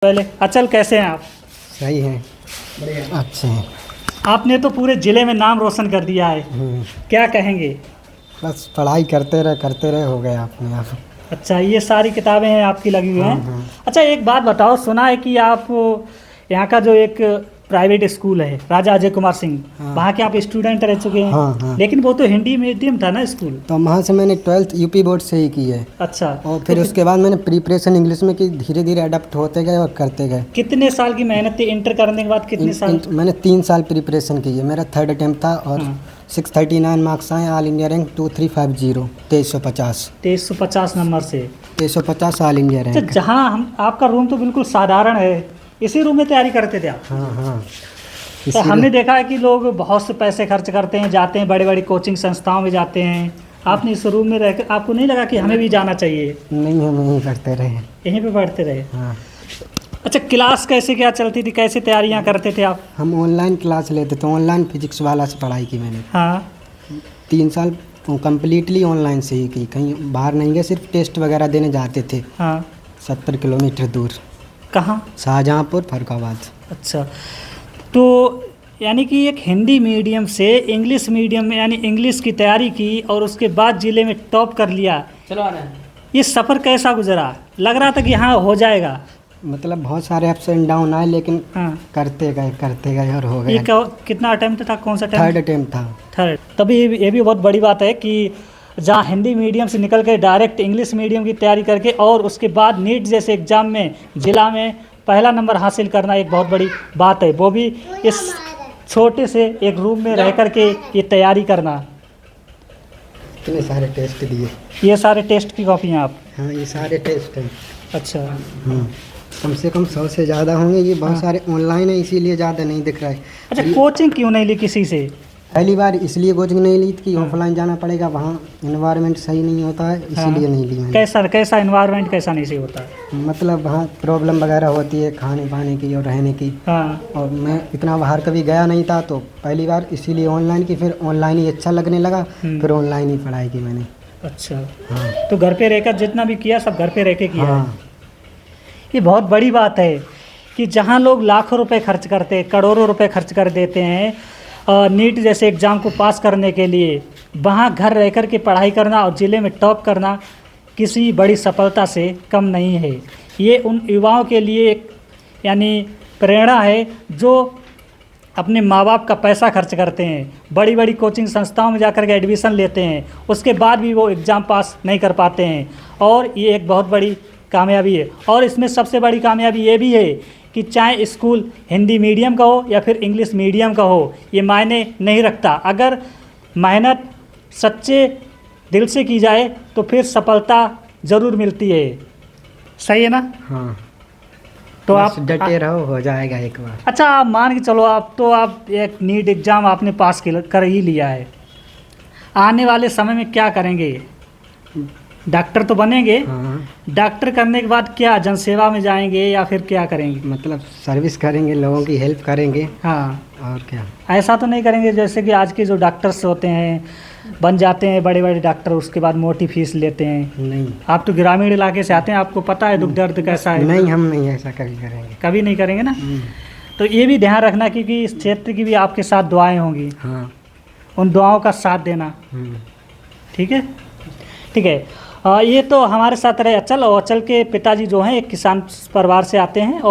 पहले अचल कैसे हैं आप? सही है, अच्छे हैं। आपने तो पूरे ज़िले में नाम रोशन कर दिया है, क्या कहेंगे? बस पढ़ाई करते रहे हो गया अपने आप। अच्छा, ये सारी किताबें हैं आपकी लगी हुई हैं। हाँ। अच्छा, एक बात बताओ, सुना है कि आप यहाँ का जो एक प्राइवेट स्कूल है राजा अजय कुमार सिंह, हाँ। वहाँ के आप स्टूडेंट रह चुके हैं। हाँ। लेकिन वो तो हिंदी मीडियम था ना स्कूल। तो वहाँ से मैंने 12th यूपी बोर्ड से ही की है। अच्छा, और फिर तो उसके बाद मैंने प्रिपरेशन इंग्लिश में की, धीरे धीरे अडेप्ट होते गए और करते गए। कितने साल की मेहनत थी इंटर करने के बाद? कितने साल? मैंने 3 साल प्रिपरेशन की है। मेरा 3rd अटेम्प्ट था और 639 मार्क्स आए। All India rank 2350, 2350। 2350 नंबर से 2350 ऑल इंडिया अच्छा, रैंक। जहाँ हम आपका रूम तो बिल्कुल साधारण है, इसी रूम में तैयारी करते थे आप? हाँ। तो हमने देखा है कि लोग बहुत से पैसे खर्च करते हैं, जाते हैं बड़ी बड़ी कोचिंग संस्थाओं में जाते हैं। आपने इस रूम में रहकर आपको नहीं लगा कि हमें भी जाना चाहिए? नहीं, हम यहीं करते रहे। यहीं पे पढ़ते रहे? हाँ। अच्छा, क्लास कैसे क्या चलती थी, कैसे तैयारियां करते थे आप? हम ऑनलाइन क्लास लेते थे, ऑनलाइन फिजिक्स वाला से पढ़ाई की मैंने। हाँ। 3 साल कम्प्लीटली ऑनलाइन से ही की, कहीं बाहर नहीं गए, सिर्फ टेस्ट वगैरह देने जाते थे। हाँ। 70 किलोमीटर दूर, कहाँ? शाहजहाँपुर, फरुखाबाद। अच्छा, तो यानी कि एक हिंदी मीडियम से इंग्लिश मीडियम में, यानी इंग्लिश की तैयारी की और उसके बाद ज़िले में टॉप कर लिया। चलो आ रहे हैं। ये सफ़र कैसा गुजरा? लग रहा था कि हाँ हो जाएगा? मतलब बहुत सारे अप्स एंड डाउन आए, लेकिन हाँ। करते गए और हो ये गया। कितना अटेम्प्ट था, कौन सा 3rd अटेम्प्ट था। थर्ड। तभी ये भी बहुत बड़ी बात है कि जहाँ हिंदी मीडियम से निकल के डायरेक्ट इंग्लिश मीडियम की तैयारी करके और उसके बाद नीट जैसे एग्ज़ाम में जिला में पहला नंबर हासिल करना एक बहुत बड़ी बात है, वो भी इस छोटे से एक रूम में रह कर के ये तैयारी करना। इतने सारे टेस्ट दिए। ये सारे टेस्ट की कॉपी हैं आप? हाँ, ये सारे टेस्ट हैं। अच्छा। कम से कम 100 से ज़्यादा होंगे। ये बहुत सारे ऑनलाइन है, इसीलिए ज़्यादा नहीं दिख रहा है। अच्छा, कोचिंग क्यों नहीं ली किसी से? पहली बार इसलिए कोचिंग नहीं ली थी कि ऑफलाइन जाना पड़ेगा, वहाँ इन्वायरमेंट सही नहीं होता है, इसीलिए नहीं ली मैंने। कैसा इन्वायरमेंट कैसा नहीं सही होता? मतलब वहाँ प्रॉब्लम वगैरह होती है खाने पाने की और रहने की। हाँ। और मैं इतना बाहर कभी गया नहीं था, तो पहली बार इसीलिए ऑनलाइन की। फिर ऑनलाइन ही अच्छा लगने लगा, फिर ऑनलाइन ही पढ़ाई की मैंने। अच्छा। हाँ। तो घर पे रहकर जितना भी किया सब घर पे रह के किया है? हाँ। ये बहुत बड़ी बात है कि जहाँ लोग लाखों रुपए खर्च करते हैं, करोड़ों रुपए खर्च कर देते हैं नीट जैसे एग्ज़ाम को पास करने के लिए, वहाँ घर रह कर के पढ़ाई करना और ज़िले में टॉप करना किसी बड़ी सफलता से कम नहीं है। ये उन युवाओं के लिए एक यानी प्रेरणा है जो अपने माँ बाप का पैसा खर्च करते हैं, बड़ी बड़ी कोचिंग संस्थाओं में जाकर के एडमिशन लेते हैं, उसके बाद भी वो एग्ज़ाम पास नहीं कर पाते हैं, और ये एक बहुत बड़ी कामयाबी है। और इसमें सबसे बड़ी कामयाबी ये भी है कि चाहे स्कूल हिंदी मीडियम का हो या फिर इंग्लिश मीडियम का हो, ये मायने नहीं रखता। अगर मेहनत सच्चे दिल से की जाए तो फिर सफलता ज़रूर मिलती है। सही है ना? हाँ। तो बस आप डटे रहो, हो जाएगा एक बार। अच्छा, आप मान के चलो, आप एक नीट एग्ज़ाम आपने पास कर ही लिया है, आने वाले समय में क्या करेंगे? डॉक्टर तो बनेंगे। हाँ। डॉक्टर करने के बाद क्या जनसेवा में जाएंगे या फिर क्या करेंगे? मतलब सर्विस करेंगे, लोगों की हेल्प करेंगे। हाँ। और क्या। ऐसा तो नहीं करेंगे जैसे कि आज के जो डॉक्टर्स होते हैं, बन जाते हैं बड़े बड़े डॉक्टर, उसके बाद मोटी फीस लेते हैं। नहीं। आप तो ग्रामीण इलाके से आते हैं, आपको पता है दुख दर्द कैसा है। नहीं, हम नहीं ऐसा कभी करेंगे। कभी नहीं करेंगे ना? तो ये भी ध्यान रखना क्योंकि इस क्षेत्र की भी आपके साथ दुआएं होंगी। हाँ। उन दुआओं का साथ देना। ठीक है, ठीक है। ये तो हमारे साथ रहे अचल, और अचल के पिताजी जो हैं एक किसान परिवार से आते हैं और